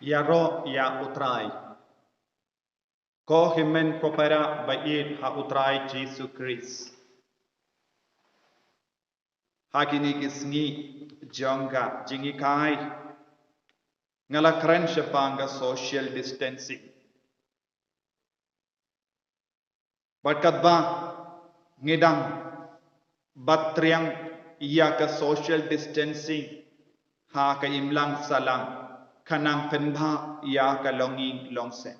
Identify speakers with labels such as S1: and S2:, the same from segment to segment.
S1: Ya ro ya utrai. Ko himen ko para bait ha utrai Jesu Christ. Hakini kisngi jonga jingi kai. Ngala kren shapanga social distancing. Berkat ba ngidang batriang iya ka social distancing ha ka imlang salang kanang penba iya ka longing longse.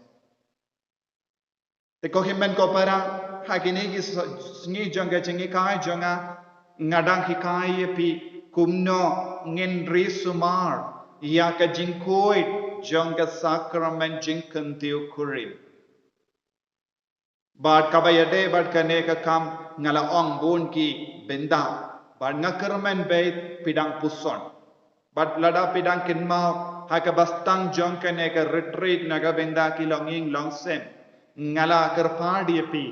S1: Te ko himen ko para hakini kisngi jonga jingi kai jonga ngadang hikai pi kumno ngin risumar iya ka jingkoit jonga sakrament jingkan tiu kurim. Bad kabayade bad kane ka kam ngala ong bun ki benda bad ngakermen bait pidang puson bad lada pidang kinmau haka bastang jong kane ka retreat naga benda ki longing longsem ngala kerpadi pi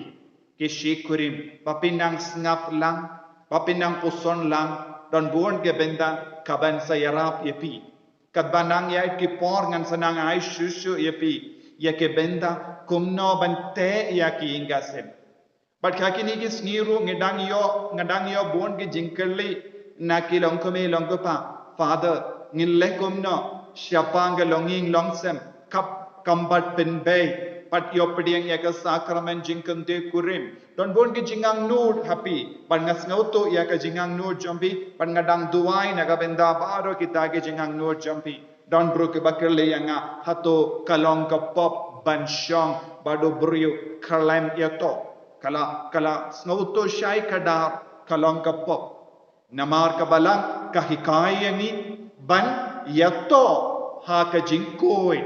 S1: ki shikurim papinang snap lang papinang puson lang don bun ke benda kaban sayarap yepi kadbanang ya ki por ngan sanang ai shushu yepi ya ke benda kumno bante ya ki ingasem but kakini ki sniru ngedang yo bon ki jinkerli na ki longkome longkopa father ngille kumno syapanga longing longsem kap kambat penbay pat yo pediang ya ka sakramen jingkante kurim don bon ki jingang nur happy but ngas ngauto ya ka jingang nur jombi pat ngadang duai naga benda baro kita ki jingang nur jombi don bro ke bakerle yanga hato kalong ka pop bansyong bado brio kalem yato kala snauto syai kadar kalong ka pop namar ka balang ka hikaya ni ban yato ha ka jingkoi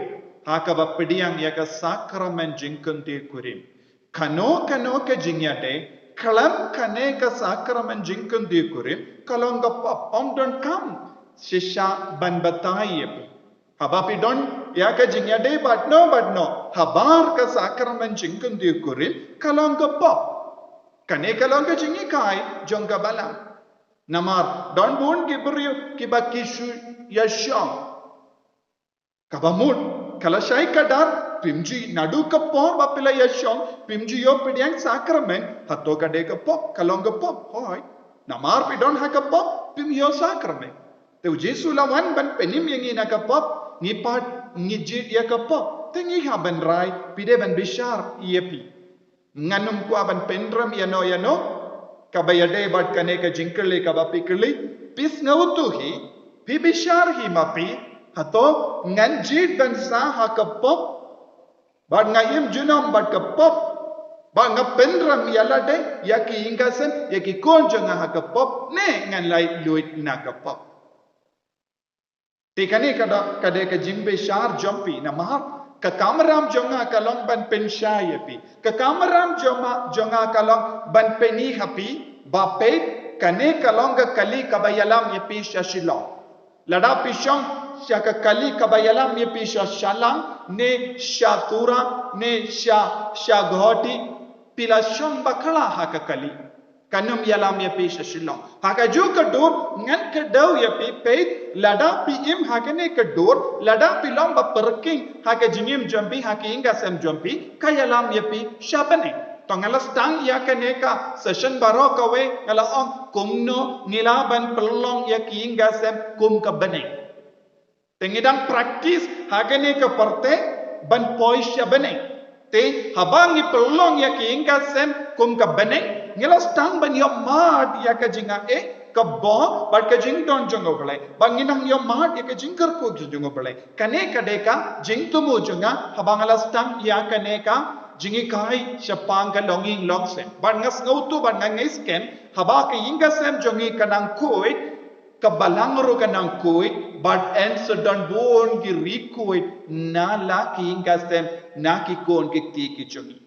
S1: ha ka bapediang ya ka sakramen jingkunti kurim kano ka jingyade kalam kane ka sakramen jingkunti kurim kalong ka pop on don't come shisha ban bataye Habapi don ya ka jingya de but no habar ka sakramen jingkun di kurin kalong ka pop kane kalong ka jingi kai jong ka balang namar don bun ki brio ki bakishu yashong kabamut kala shai kadar pimji nadu ka pop bapila yashong pimji yo pidyang sakramen hato ka de ka pop kalong ka pop hoy namar pi don ha ka pop pim yo sakramen te Jesu lawan ban penim yang ina ka pop ngipat ngijit ya kapop tengi ha ban rai pide ban bishar iepi nganum kwa ban pendram yano kabayade bat kane ka jinkle ka bapikli pis ngautuhi pi bishar hi mapi hato nganjit ban sa ha kapop bat ngayim junom bat kapop bat ngapendram yalade yaki ingasen yaki konjanga ha kapop ne ngan lai luit na kapop Tikane kada ka jimbe shar jompi na mahar ka kamaram jonga kalong ban penshaya pi ka kamaram jonga kalong ban peni hapi bape kane kalong ka kali kabayalam yepi shashilong lada pishong shaka kali kabayalam yepi shashalang ne shatura ne shaghoti pilashong bakala haka kali kanum yalam yepi shashilong haka jo ka dor ngan ka daw yepi pe lada pi im hakane ka dor lada pi lomba perking haka jingim jompi haki inga sem jompi kayalam yepi shabane to ngala stang ya kane ka session baro ka we ngala om kumno nilaban pelong ya ki inga sem kum ka bane tengidang practice hakane ka parte ban poi shabane te habangi pelong ya ki inga sem kum ka bane ngala stang ban yo mad ya ka jinga kabbo but ka jing don jongo bale banginang yo mad ya ka jingkar ko jongo bale kane kadeka jing tumu jonga habangala stang ya kane ka jingi kai shapang ka longing longsem but ngas ngautu but ngais ken haba ka inga sem jongi kanang koi ka balangro kanang koi but answer don bon ki rikoi na la ki inga sem na ki kon ki ti ki jongi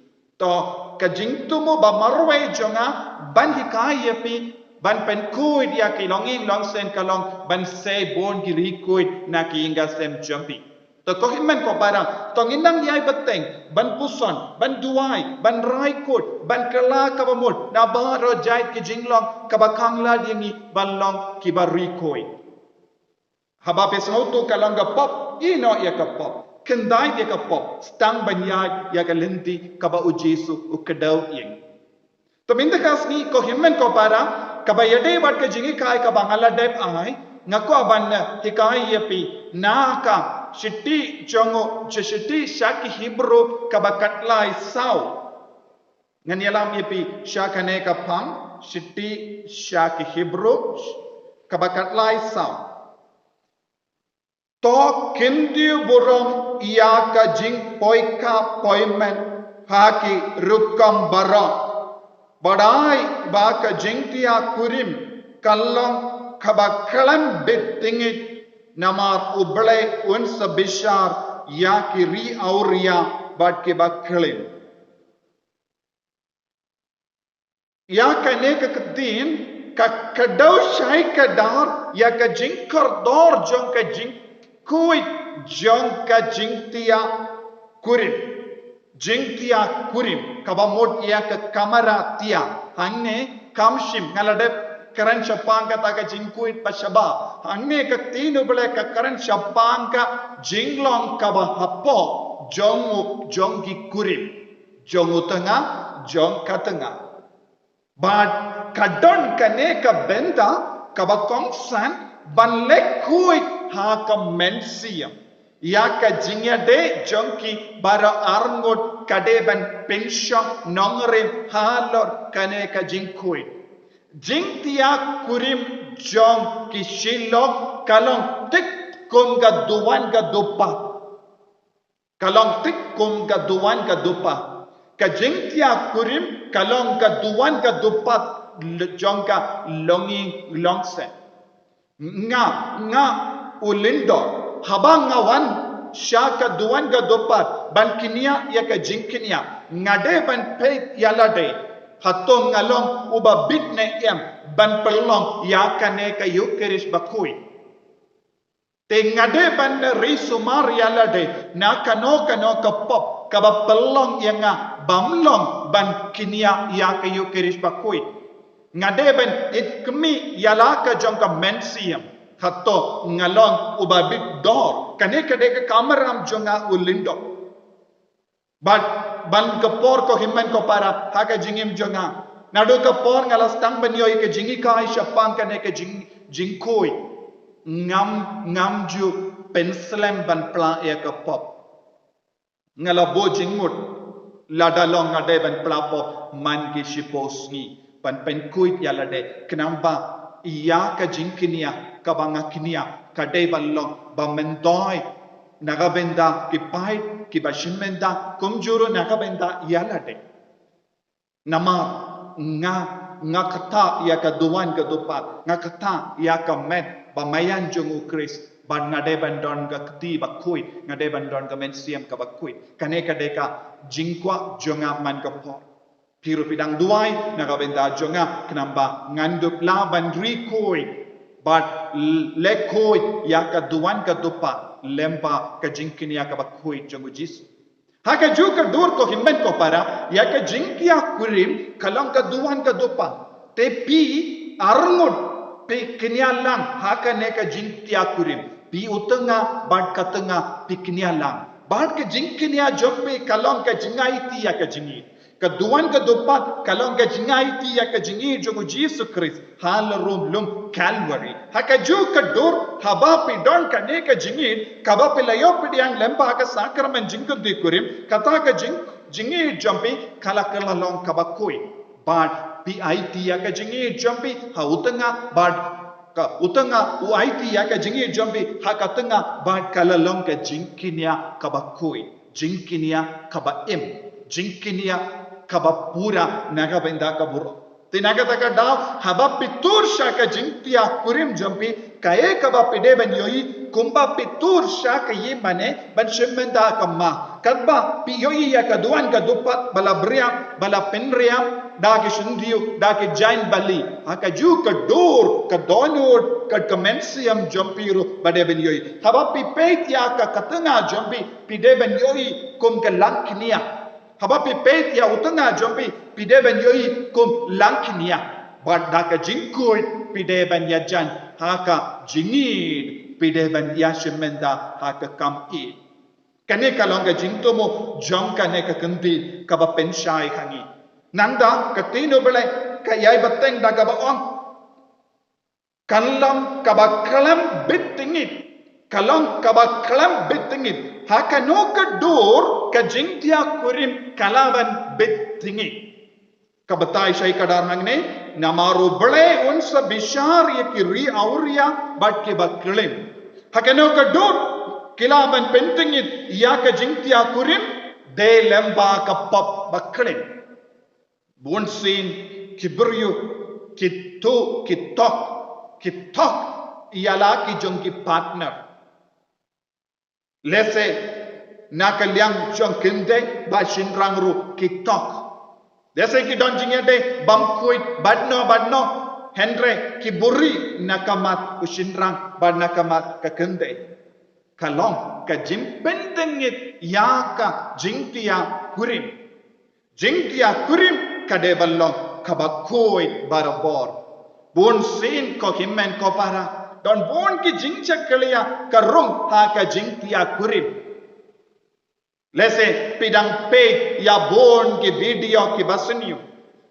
S1: to ka jing tumu ba marwai jonga ban hikai yapi ban pen kuid ya ki longing long sen kalong ban se bon ki rikuid na ki inga sem jumpi to ko himen ko barang to nginang yai beteng ban puson ban duai ban raikut ban kala kabamut na baro jait ki jinglong kabakang la dingi ban long ki barikuid haba pesautu kalong ga pop ino ya ka pop kendai dia ka pop stang banyai ya ka lenti ka ba u Jesu u kedau yang to minta kasni ko himmen ko para ka ba yade wat ka jingi kai ka bangala dep ai ngako aban hikai yapi naka shiti jongo chishiti shaki Hebrew ka ba katlai sau nganyalam yapi shakane ka pang shiti shaki Hebrew ka ba katlai sau to kindiu burom ia ka jing poika poimen haki rukam bara badai ba ka jing tia kurim kallong kaba kalam betingit namar uble un sabishar ya ki ri auria bad ke ba khalim ya ka ne ka kadin ka kadau shai ka dar ya ka jing kar dor jong ka jing kuit jong ka jingtia kurim kaba mod ya ka kamera tia hangne kamshim ngalade karan shapang ka ta ka jingkuit pasaba hangne ka tinu bele ka karan shapang ka jinglong kaba hapo jongi kurim jong utanga jong katanga but kadon kane ka benda kaba kongsan banlek kuit ha ka mensiam ya ka jingya de jonki bara arngot kadeban pensha nongre halor kane ka jingkuit jingtia kurim jong ki shilok kalong tik kum ga duwan ga dupa kalong tik kum ga duwan ga dupa ka jingtia kurim kalong ga duwan ga dupa jong ka longi longse nga ulindo habang ngawan shaka duwan ga dopat ban kinia ya ka jingkinia ngade ban pe yalade hatong ngalong uba bitne yam ban pelong ya kane ka yukerish bakui te ngade ban risumar yalade na kano ka pop ka ba pelong yanga bamlong ban kinia ya ka yukerish bakui ngade ban it kemi yala ka jong ka mensiam hato ngalong ubabit dor kane ka kamaram jonga ulindo but ban kapor ko himmen ko para haka jingim jonga nadu kapor ngalas tang banyo ke jingi kai shapang kane ka jingkoi ngam ju penslem ban pla ya ka pop ngala bo jingmut ladalong ngade ban pla pop man ki shiposni ban pen kuit yalade knamba iya ka jingkinia kabanga kinia kadai ballong bamendoi nagabenda kipai kibashimenda kumjuru nagabenda yalade nama nga kata ya ka duwan ka dupa nga kata ya ka met bamayan jungu Kris ban ngade bandon ga kti bakui ngade bandon ga mensiam ka bakui kane kadeka jingkwa jonga man ka por piru pidang duai nagabenda jonga knamba ngandup la bandri koi but lekoi ya ka duwan ka dupa lempa ka jingkin ya ka bakoi jongu Jesu haka ju ka dur ko himben ko para ya ka jingkia kurim kalang ka duwan ka dupa te pi arngut pe kinyalang haka ne ka jingkia kurim pi utenga bad katenga pi kinyalang bad ka jingkin ya jope kalang ka jingai ti ya ka jingi kaduan ka dupat kalong ka jingai ti ya ka jingi jongu Jesu Kris hal rum lum Calvary haka ju ka dur haba pi don ka ne ka jingi kaba pi layo pi diang lempa ka sakramen jingku di kurim kata ka jingi jumpi kala kala long kaba koi but pi it ya ka jingi jumpi ha utanga but ka utanga u it ya ka jingi jumpi ha katanga but kala long ka jingkinya kaba koi jingkinya kaba jingkinya kaba pura nagabenda kaburo tinaga taka daw haba pitur shaka jingtia kurim jampi kae kaba pide ban yoi kumba pitur shaka ye mane ban shemenda kamma kadba pi yoi ya kaduan kadupat bala briam bala penriam dagi shundiu dagi jain bali haka ju kadur kadonur kad comensiam jampiru bade ban yoi haba pi peit ya ka katanga jampi pide ban yoi kum ka langkinia haba pi peit ya utanga jompi pide ben yoi kum langkinia but daka jingkui pide ben yajan haka jingid pide ben yashimenda haka kam i kane kalong ka jingtomo jong kane ka kanti ka ba penshai khangi nanda ka tino bele ka yai bateng da ka ba on kalam ka ba kalam bitingit kalong ka ba kalam bitingit haka no ka dur ka jingtia kurim kalaban bitingit ka batai shai kadar hangne namaru bele unsa bishar ye ki ri auria bat ke ba klim haka no ka dur kilaban pentingit ya ka jingtia kurim de lemba ka pap baklim bonsin kibryu kitok ialah ki jong ki partner lese nakaliang jong kinde ba shinrang ru kitok lese ki don jinge de bam kuit badno henre ki buri nakamat ushinrang ba nakamat ka kinde kalong ka jim pendengit ya ka jingtia kurim kade ballong kabakoi barabor bon sin ko himmen ko para don bon ki jingcha kalia karum ha ka jingtia kurim lese pidang pe ya bon ki video ki basniu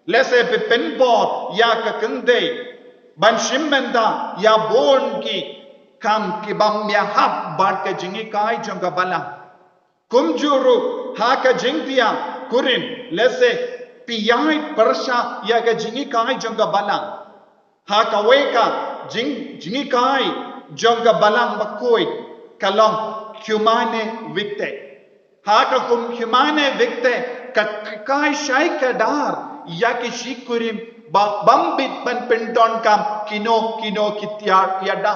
S1: lese pe penbor ya ka kende ban shimmenda ya bon ki kam ki bam ya hab bat ka jingi kai jonga balang kumjuru ha ka jingtia kurim lese piyai persha ya ka jingi kai jonga balang ha ka weka jingi kai jonga balang bakoi kalong humane vikte ha ka humane vikte ka kai shai kadar ya ki shikurim bambit pan pendon kam kino kitya yada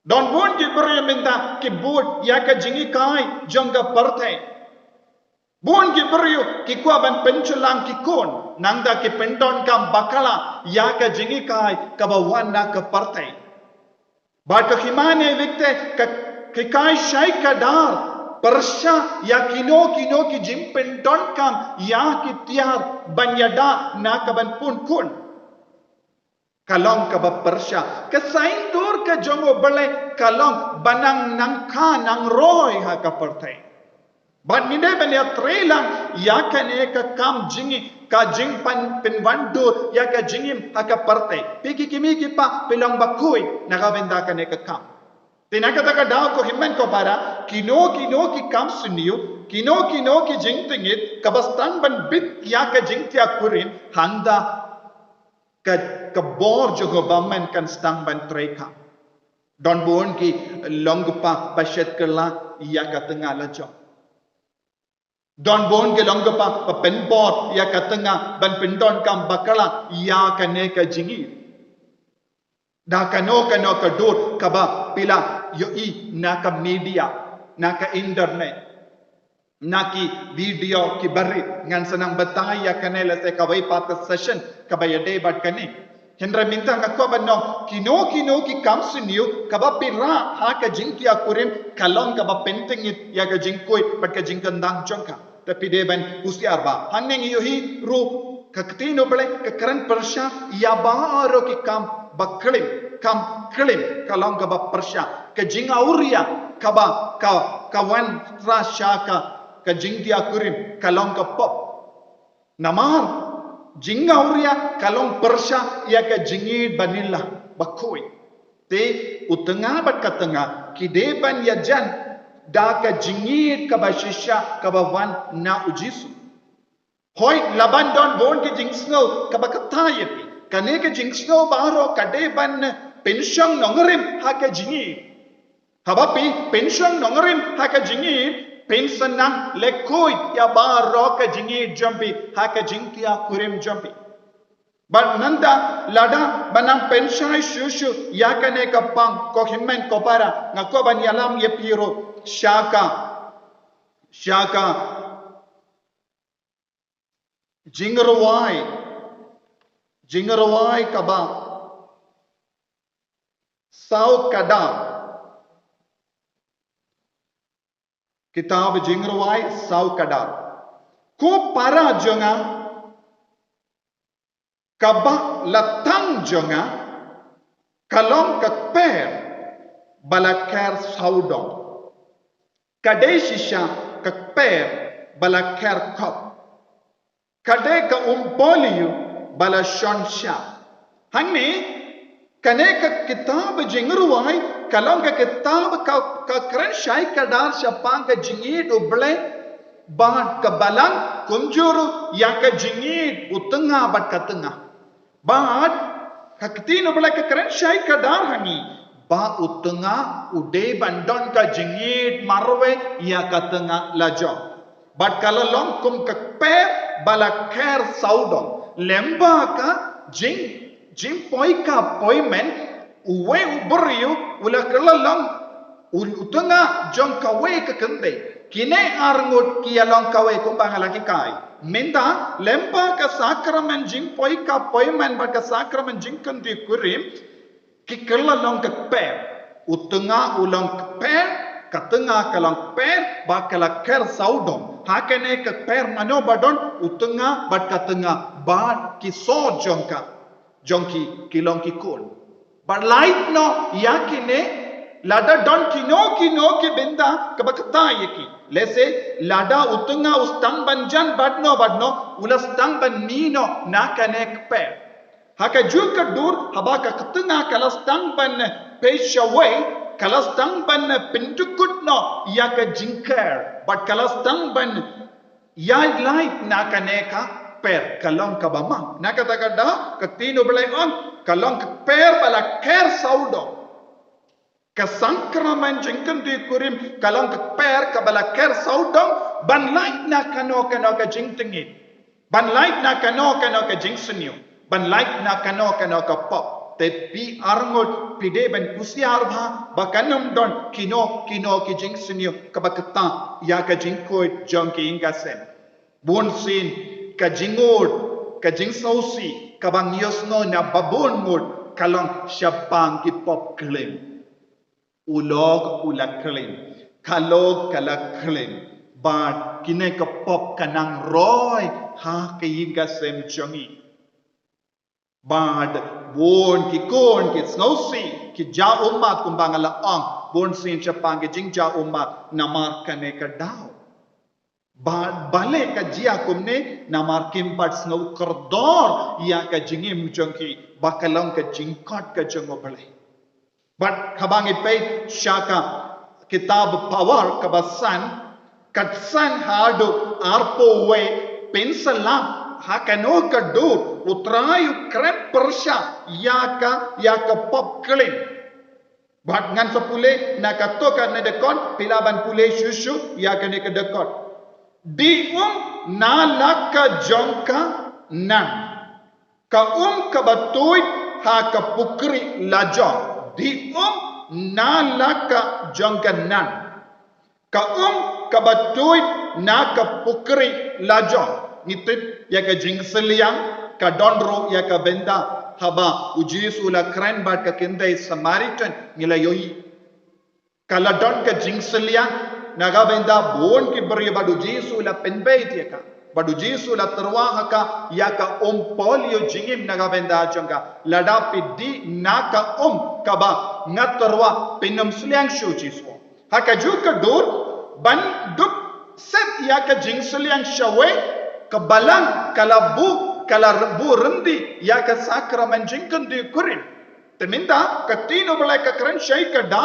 S1: don bon ki minta ki bud ya ka jingi kai jonga parthe bon ki ki kwa ban penchulang ki kon nangda ki pendon kam bakala ya ka jingi kai ka bawana ka parthe ba ka himane vikte ka ki kai shai kadar persha ya kino ki jim pendon kam ya ki tiar banyada na ka ban pun kun kalong ka ba persha ka sain dur ka jongo bale kalong banang nang kha nang roy ha ka parthe but ninde ben ya trelang ya kane ka kam jingi ka jing pan pinwandu ya ka jingim ha ka parthe piki kimi ki pa pilang bakui nagabenda kane ka kam tinakata ka daw ko himmen ko para kino ki kam suniu kino ki jing tingit kabastan ban bit ya ka jing tia kurin handa ka bor jogo bammen kan stang ban treka don bon ki longpa pashet kala ya ka tengah lajo don bon ke longpa pa penbot ya ka tengah ban pendon kam bakala ya ka ne ka jingi da kano ka dot ka ba pila yo i na ka media na ka internet na ki video ki bari ngan sanang bataya kanela se ka wai pat session ka ba yade bat kane hendra minta ngakwa banno kino ki kam suniu ka ba pira ha ka jingkia kurim kalong ka ba pentengit ya ka jingkoi pat ka jingkandang jongka tapi de ban usiar ba hanneng yo hi ru ka ktino bele ka karan persha ya ba ro ki kam baklim kam klim kalong ka ba persha ka jinga uria ka ba ka wan trashaka ka jingtia kurim kalong ka pop namar jinga uria kalong persha ya ka jingi banilla bakoi te utenga bat katanga kideban ya jan da ka jingi ka ba shisha ka ba wan na ujisu hoi laban don bon ki jingsno ka ba kataye kane ka jingsno baro kadeban pension nongerim ha ka jingi habapi pension nongerim ha ka jingi pensanang lekoi ya baro ka jingi jampi ha ka jingtia kurim jampi but nanda lada banang penshai shushu ya kane ka pang ko himmen ko para ngako ban yalam ye piro shaka jingerwai kaba sau kada kitab jingerwai sau kada ko para jonga kaba latang jonga kalong ka per balakar saudong Kadai shisha ka per bala kerkop. Kadai ka umpoliu bala shonsha. Hang ni kane ka kitab jingruai kalong ka kitab ka kren shai kadar shapang ka jingid uble bat ka balang kumjuru yang ka jingid utengah bat ka tengah. Bat haktin uble ka kren shai kadar hangi ba utengah ude bandon ka jingid marwe ya ka tengah lajo. Bat kalalong kum ka per bala ker saudong lemba ka jing poi ka poi men uwe uberiu ula kalalong utunga jong kawe ka kende kine arngut kialong kawe kumbang lagi kai minta lempa ka sakramen jing poi ka poi men ba ka sakramen jing kendi kurim ki kalalong ka per utunga ulong ka per ka tengah kalang per ba kala ker saudong hakene ka per mano badon utunga bat ka tengah ba ki so jongka jongki kilong ki kul but light no yakine lada don kino ki benda kabakta yaki lese lada utunga ustang banjan badno ulas tang ban nino na kanek per haka juka dur habaka ketenga kalas tang ban peshaway kalas tang ban pintukut no yaka jinker but kalas tang ban ya light na kaneka per kalong kabama nakatagada katino belayon kalong per bala ker saudo kasangkraman jengken di kurim kalong per kabala ker saudo ban light na kano ka jingtengit ban light na kano ka jingsenyu ban light na kano ka pop te pi arngot pide ben kusiar bha bakanum don kino ki jingsenyu kabakta ya ka jingkoit jongki ingasem bon sin ka jingod ka jingsausi ka bang yosno na babon ngod kalong syapang ki pop klim ulog ulak klim kalog kalak klim bad kine ka pop kanang roy ha ka yigasem jongi bad bon ki kon ki snausi ki ja umma kumbangala ang bon sin syapang ki jing ja umma namar kane ka daw bale ka jia kumne namar kim pat snow kordor ya ka jingim jongki bakalong ka jingkot ka jongo bale but khabangi pe shaka kitab power ka basan katsan hadu arpo we pensala hakano ka do utrayu krep persha ya ka pop klin but ngan sapule nakatoka na dekon pilaban pule shushu ya ka ne ka dekot di na laka jongka nan ka ka batuit ha ka pukri lajong di na laka jongka nan ka ka batuit na ka pukri lajong nitip ya ka jingseliang ka donro ya ka benda haba ujisu la kran bat ka kendai samaritan ngila yoi kala don ka jingseliang naga benda bon ki beri badu jisu la penbait yaka badu jisu la terwaha ka yaka polio jingim naga benda jonga lada piddi naka kaba ngaterwa pinam suliang shu jisu haka juka dur ban dup set yaka jingsuliang shawe kebalang kala rebu rendi yaka sakramen jingkan di kurim teminda katino balai ka keren syai ka da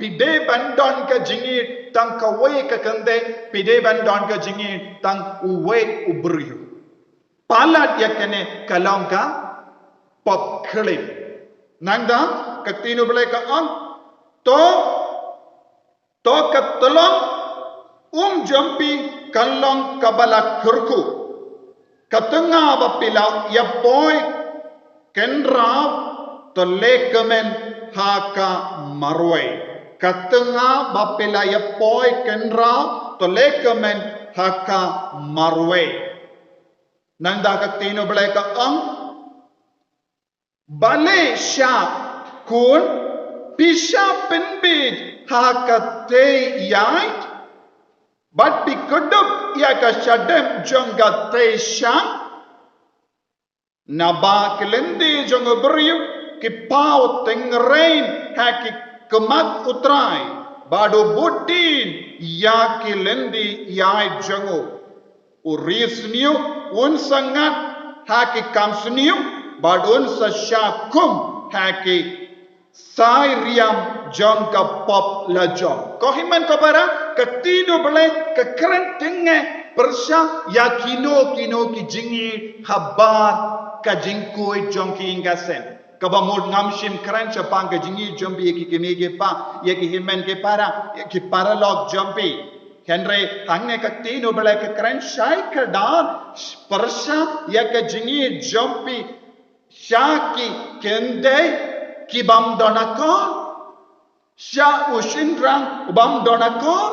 S1: pide bandon ka jingit tang kawe ka kende pide bandon ka jingit tang uwe ubriu palat yakane kalong ka pop klim nangda katino balai ka on to katolong jampi kalong kabala kurku katengah bapila ya boy kenra to lekemen haka marway katengah bapila ya boy kenra to lekemen haka marway nanda katino belai ka bale sha kun pisha penbid haka te yait but bikudup ya ka shadem jonga te shang naba kelendi jonga beriu ki pau tengrein ha ki kemat utrai bado budin ya kilendi ya jango urisniu un sangat haki kamsniu badun sasyakum haki sai riam jong ka pop la jong kohiman ko para ketino bele ke keren tenge persya ya kino ki jingi habar ka jingkoi jong ki ingasen kabamod ngamshim keren chapang ka jingi jombi ki kimege pa ye ki himen ke para ye ki paralog jombi Henry hangne ka tino bele ka keren shai ka dan persya ya ka jingi jombi shaki kende ki bam donakor sya ushinrang bam donakor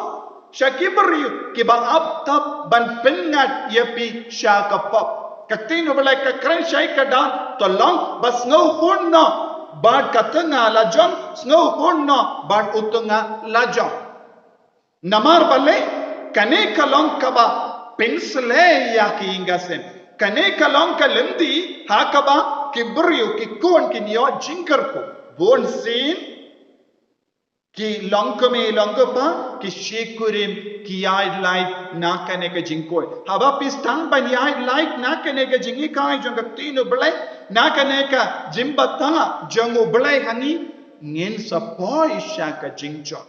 S1: sya kiberiu ki bang aptap ban pengat yepi sya kapop katino bela ka kren syai kadan tolong bas ngau hunno bad katanga lajong ngau hunno bad utunga lajong namar bale kane kalong kaba pensle ya ki ingasen kane kalong ka lendi hakaba kiberiu ki kon ki nyo jingkar ko bon sin ki longkame longkapa ki shekurim ki yai light na kane ka jingkoi haba pistang ban yai light na kane ka jingi kai jong ka tino blai na kane ka jimbata jongo blai hani ngin sa poi sha ka jingjo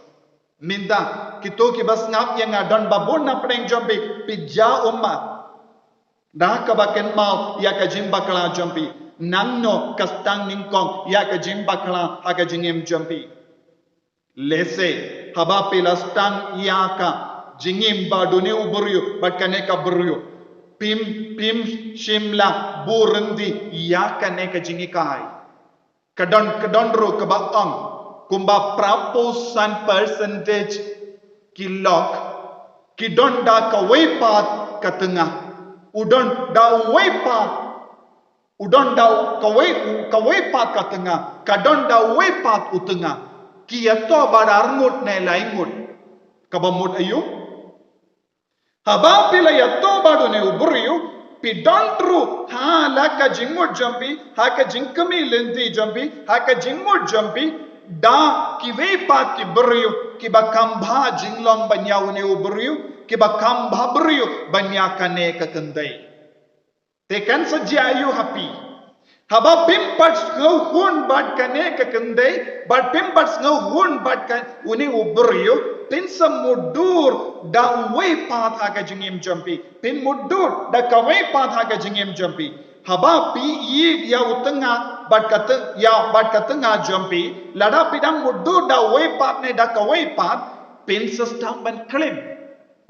S1: minda kito ki bas ngap yang adon babon na preng jombi pija umma na ka baken mau ya ka jimbakla jombi nangno kastang ningkong ya ka jimbakla ha ka jingem jombi lese haba pelastang ya ka jingim badune uburyu bakane ka buryu pim shimla burundi ya ka ne ka jingi kai kadon ro ka baang kumba praposan percentage kilok kidon da ka wepat ka tengah udon da wepat udon da kawai pat katengah kadon da wai pat utengah kiato badarngut ne laingut kabamut ayu haba pila yato badu ne uburiu pidon tru ha la ka jingut jampi ha ka jinkami lendi jampi ha ka jingut jampi da ki wai pat ki buriu ki bakambha jinglong banyau ne uburiu ki bakambha buriu banyakane ka kendai tekan saja ayu happy haba pimpats ngau hun bad kane ka kendai bad pimpats ngau hun bad kan uni uburiu pin samudur da way path aga jingim jampi pin mudur da kawai path aga jingim jampi haba pi yi ya utenga bad katanga jampi lada pidang mudur da way path ne da kawai path pin sistam ban klim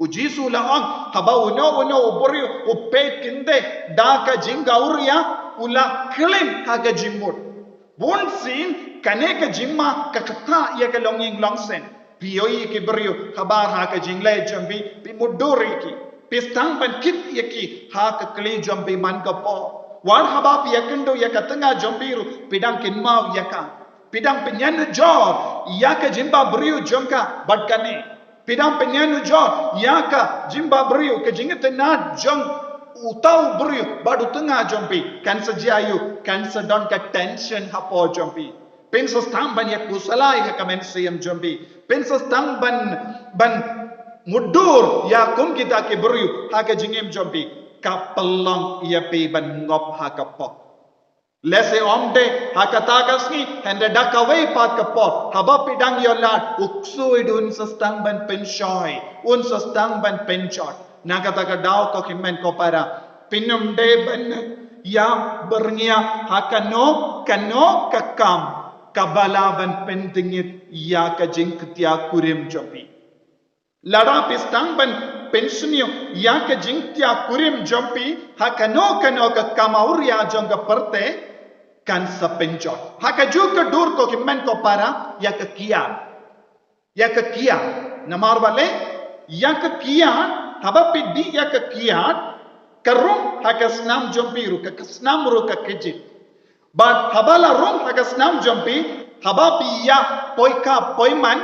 S1: ujisu laang haba uno uburiu upet kinde da ka jingauria ula klim haga jimut bon sin kane ka jimma ka kata ya ka longing longsen pioi ki beriu khabar ha ka jingle jambi pi mudori ki pistang ban kit yaki ha ka kli jambi man ka po wan haba pi yakendo ya ka tanga jambiru pidang kinmau yaka pidang penyan jor ya ka jimba beriu jongka badkane pidang penyanu jor ya ka jimba beriu ke jingat na jong utau beriu badu tengah jompi kan sejayu kan sedon ka tension hapo jompi pen sestang ban yak kusalai ka kamen siam jompi pen sestang ban mudur ya kum kita ke beriu ha ka jingem jompi ka pelong ya pe ban ngop ha ka pok lese omde hakatagasni hende dakawai pat kapot haba pidang yolat uksu idun sastang ban penshoi un sastang ban penchot nagataka daw ko kimen ko para pinumde ban ya bernia hakano kakam kabalaban pentingit ya ka jingktia kurim jopi lada pistang ban pensionio ya ka jingktia kurim jopi hakano kakam auria jonga perte kan sa penjot haka juga dur ko kimen ko para ya ke kia namar bale ya ke kia haba pidi ya ke kia karum haka snam jompiru ka snam ru ka kejit but habala rum haka snam jompi haba piya poiman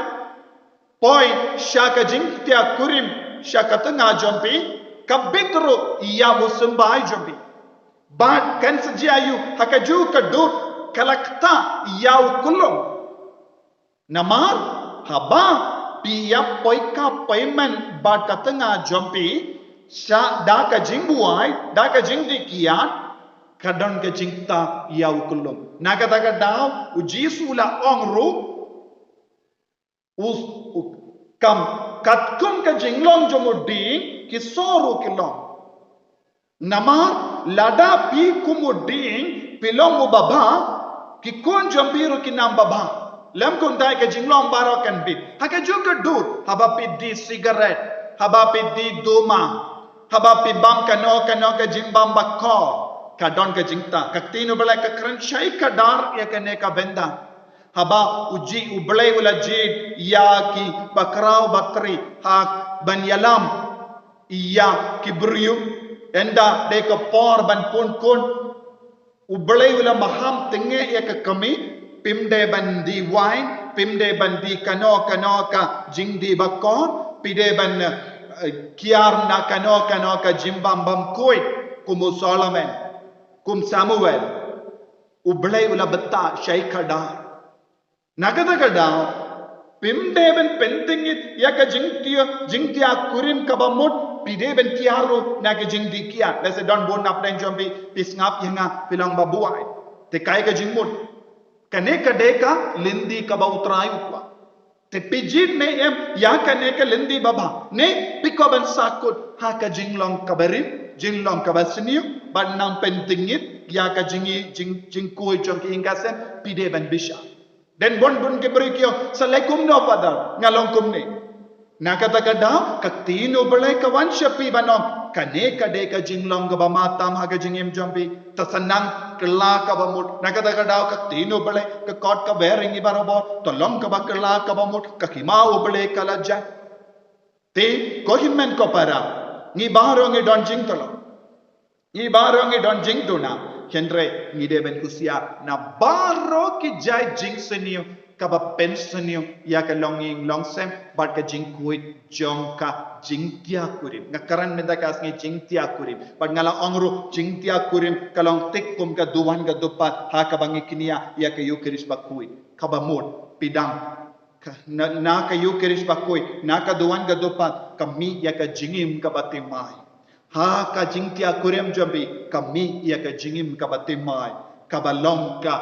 S1: poi shaka jingtia kurim shaka tanga jompi kabitru iya musumbai jompi But kan sejayu hakaju kadur kalakta yau kulum namar haba piap poika poiman bat katanga jompi sha da ka jingbuai da ka jingdi kiat kadon ka jingta yau kulum nagata ka daw ujisula ongru us kam katkum ka jinglong jomuding kisoru kilong namar lada pi kumuding pilong ubaba kikon jombiru kinam baba lam kun dai ka jinglong baro kan bit haka juga dur haba pidi cigarette haba pidi duma haba pi bam kano ka jimbam bakko kadon ka jingta kaktino bala ka kranchai ka dar ya kane ka benda haba uji ublay wala jid ya ki bakrao bakri ha ban yalam iya kibriyu enda de ka por ban kun ublay wala maham tenge ya ka kami pimde bandi wine pimde bandi kano ka jingdi bakor pide ban kiar na kano ka jimbam bam koi kum Solomon kum Samuel ublay wala betta shaykada nagada kada pimde ban pentingit ya ka jingtia kurim kabamut pide ben kiaro naga jingdi kia lese don bon nap den jombi pisngap yanga pilang babuai te kai ka jingmut kane ka deka lindi ka bautrai upwa te pijit ne em ya kane ka lindi baba ne piko ban sakut ha ka jinglong kabarim jinglong kabasniu ban nam pentingit ya ka jingkui jongki ingasen pide ban bisha den bon ke berikio salekum no padal ngalong kumne nakata kada kaktino balay kawan shapi banong kane kade ka jinglong ka bamatam haga jingim jombi tasanang kala ka bamut nakata kada kaktino balay ka kot ka bering ibarabo tolong ka bakala ka bamut kakimao balay kalaja te kohimen ko para ni barong e don jing tolo ni barong e don jing tuna Henry ni deben kusia na baro ki jai jing senio kaba pensenio ya ka longing longsem bat ka jingkuit jongka jingtia kurim ngakaran menda kas ngi jingtia kurim bat ngala ongru jingtia kurim kalong tikkum ka duwan ka dupat ha ka bangi kinia ya ka yukeris bakui kaba mod pidang na ka yukeris bakui na ka duwan ka dupat kami ya ka jingim ka batimai ha ka jingtia kurim jambi kami ya ka jingim ka batimai kabalong ka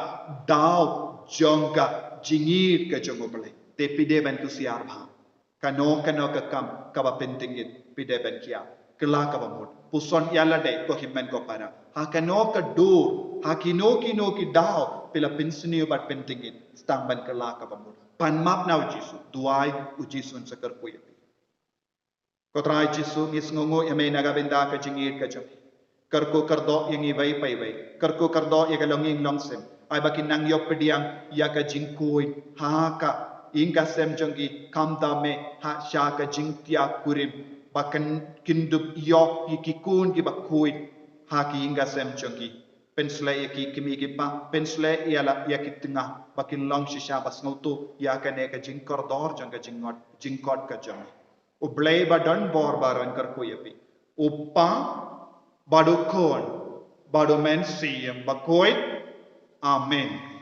S1: daw jongka jingir ka jongobale te pide ben kusiar bha kano ka kam kaba pentingit pide ben kia kela kaba mod puson yala de ko himmen ko para ha kano ka dur ha kino ki daw pila pinsni bat pentingit stang ban kela kaba mod pan map na ujisu duai ujisun sakar kuya ko trai jisu ngis ngongo yame naga benda ka jingir ka jam karko kardo yangi vai pai vai karko kardo ya ka longing longsem ay bakin nang yok pediang ya ka jingkui ha ka inga sem jongi kamda me ha sha ka jingtia kurim bakan kindup yok yikikun ki bakui ha ki inga sem jongi pensle yaki kimi ki pa pensle yala yaki tengah bakin long shisha bas ngotu ya ka ne ka jingkor dor jong ka jingkot ka jong ublay badon bor baron kar kuyapi uppa badukon badumen siem bakoit Amen.